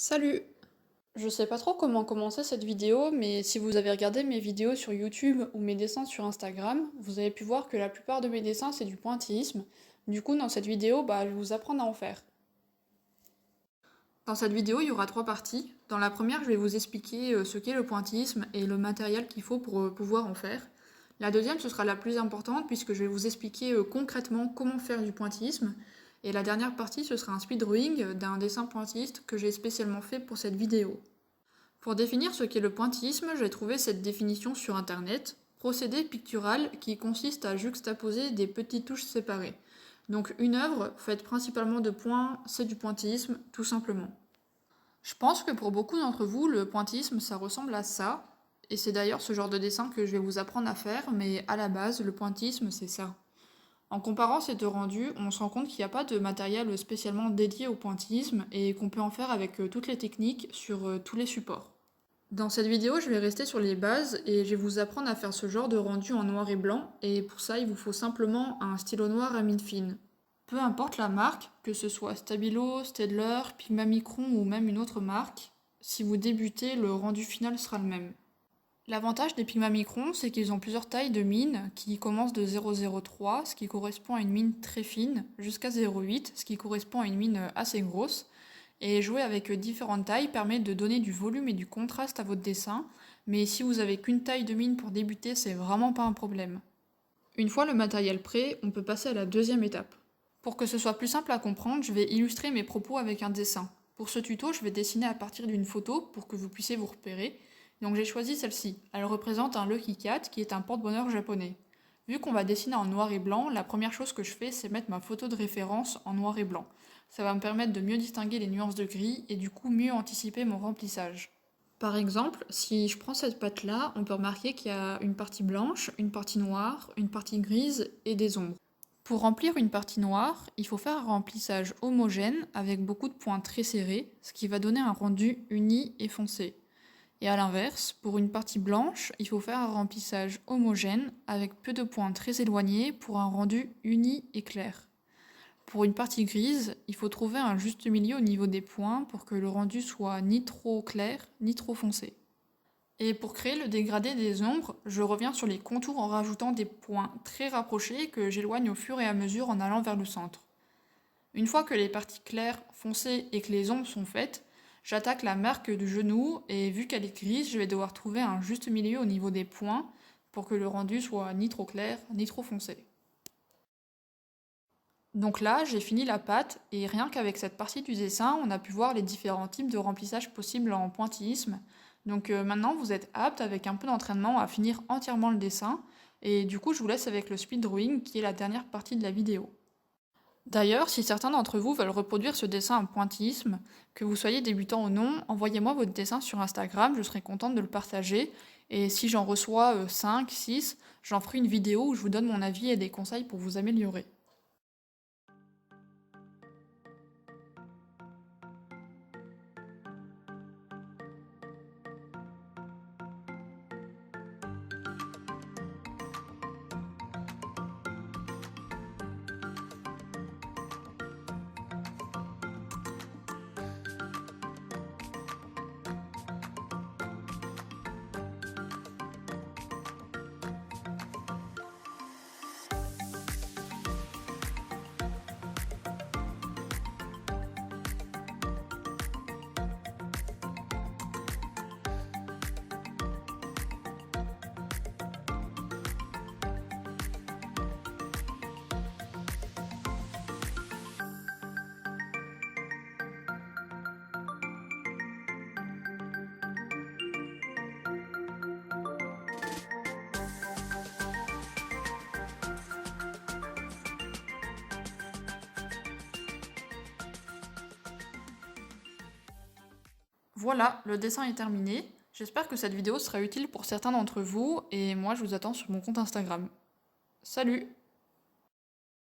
Salut! Je sais pas trop comment commencer cette vidéo, mais si vous avez regardé mes vidéos sur YouTube ou mes dessins sur Instagram, vous avez pu voir que la plupart de mes dessins c'est du pointillisme. Du coup, dans cette vidéo, je vais vous apprendre à en faire. Dans cette vidéo, il y aura trois parties. Dans la première, je vais vous expliquer ce qu'est le pointillisme et le matériel qu'il faut pour pouvoir en faire. La deuxième, ce sera la plus importante puisque je vais vous expliquer concrètement comment faire du pointillisme. Et la dernière partie, ce sera un speed drawing d'un dessin pointilliste que j'ai spécialement fait pour cette vidéo. Pour définir ce qu'est le pointillisme, j'ai trouvé cette définition sur internet. Procédé pictural qui consiste à juxtaposer des petites touches séparées. Donc une œuvre faite principalement de points, c'est du pointillisme tout simplement. Je pense que pour beaucoup d'entre vous, le pointillisme ça ressemble à ça. Et c'est d'ailleurs ce genre de dessin que je vais vous apprendre à faire, mais à la base, le pointillisme c'est ça. En comparant ces deux rendus, on se rend compte qu'il n'y a pas de matériel spécialement dédié au pointillisme et qu'on peut en faire avec toutes les techniques sur tous les supports. Dans cette vidéo, je vais rester sur les bases et je vais vous apprendre à faire ce genre de rendu en noir et blanc. Et pour ça, il vous faut simplement un stylo noir à mine fine. Peu importe la marque, que ce soit Stabilo, Staedtler, Pigmamicron ou même une autre marque, si vous débutez, le rendu final sera le même. L'avantage des Pigmamicron, c'est qu'ils ont plusieurs tailles de mine qui commencent de 0,03, ce qui correspond à une mine très fine, jusqu'à 0,8, ce qui correspond à une mine assez grosse. Et jouer avec différentes tailles permet de donner du volume et du contraste à votre dessin, mais si vous avez qu'une taille de mine pour débuter, c'est vraiment pas un problème. Une fois le matériel prêt, on peut passer à la deuxième étape. Pour que ce soit plus simple à comprendre, je vais illustrer mes propos avec un dessin. Pour ce tuto, je vais dessiner à partir d'une photo pour que vous puissiez vous repérer. Donc j'ai choisi celle-ci. Elle représente un Lucky Cat qui est un porte-bonheur japonais. Vu qu'on va dessiner en noir et blanc, la première chose que je fais, c'est mettre ma photo de référence en noir et blanc. Ça va me permettre de mieux distinguer les nuances de gris et du coup mieux anticiper mon remplissage. Par exemple, si je prends cette pâte-là, on peut remarquer qu'il y a une partie blanche, une partie noire, une partie grise et des ombres. Pour remplir une partie noire, il faut faire un remplissage homogène avec beaucoup de points très serrés, ce qui va donner un rendu uni et foncé. Et à l'inverse, pour une partie blanche, il faut faire un remplissage homogène avec peu de points très éloignés pour un rendu uni et clair. Pour une partie grise, il faut trouver un juste milieu au niveau des points pour que le rendu soit ni trop clair ni trop foncé. Et pour créer le dégradé des ombres, je reviens sur les contours en rajoutant des points très rapprochés que j'éloigne au fur et à mesure en allant vers le centre. Une fois que les parties claires, foncées et que les ombres sont faites, j'attaque la marque du genou et vu qu'elle est grise, je vais devoir trouver un juste milieu au niveau des points pour que le rendu soit ni trop clair ni trop foncé. Donc là, j'ai fini la pâte et rien qu'avec cette partie du dessin, on a pu voir les différents types de remplissage possibles en pointillisme. Donc maintenant, vous êtes apte avec un peu d'entraînement à finir entièrement le dessin. Et du coup, je vous laisse avec le speed drawing qui est la dernière partie de la vidéo. D'ailleurs, si certains d'entre vous veulent reproduire ce dessin en pointillisme, que vous soyez débutant ou non, envoyez-moi votre dessin sur Instagram, je serai contente de le partager. Et si j'en reçois 5, 6, j'en ferai une vidéo où je vous donne mon avis et des conseils pour vous améliorer. Voilà, le dessin est terminé. J'espère que cette vidéo sera utile pour certains d'entre vous et moi je vous attends sur mon compte Instagram. Salut!